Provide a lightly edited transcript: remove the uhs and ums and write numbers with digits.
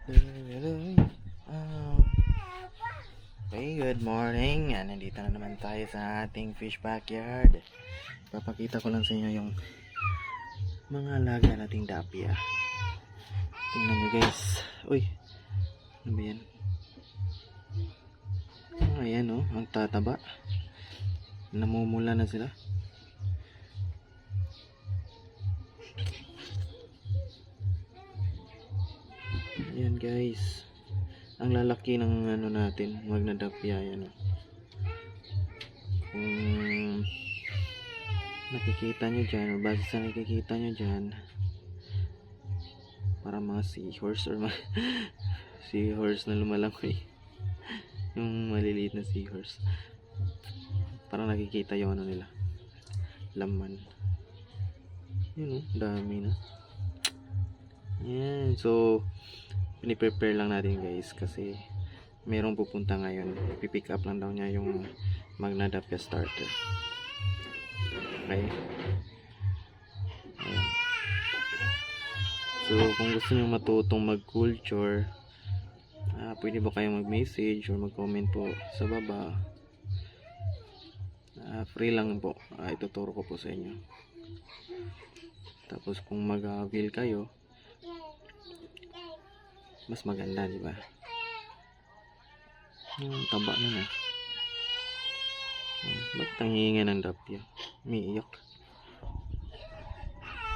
Okay, good morning. Nandito na naman tayo sa ating fish backyard. Papakita ko lang sa inyo yung mga alaga nating dapia. Tingnan nyo guys. Uy, ano ba yan? Ayan oh, ang tataba. Namumula na sila. Ayan guys, ang lalaki ng ano natin, Magna Dapia. Yan oh. Kung nakikita nyo dyan, o base sa nakikita nyo dyan, para mga seahorse or seahorse na lumalangoy. Yung maliliit na seahorse, parang nakikita yung ano nila, laman. Yun oh, dami na. Yan, so piniprepare lang natin guys kasi merong pupunta ngayon. Pipick up lang daw niya yung Magna Dapia starter. Okay. Ayan. So kung gusto nyo matutong mag-culture, pwede ba kayong mag-message or mag-comment po sa baba. Free lang po. Ituturo ko po sa inyo. Tapos kung mag-avail kayo, mas maganda, di ba? Taba na na. Ba't tangingan ng dapya? Umiiyak.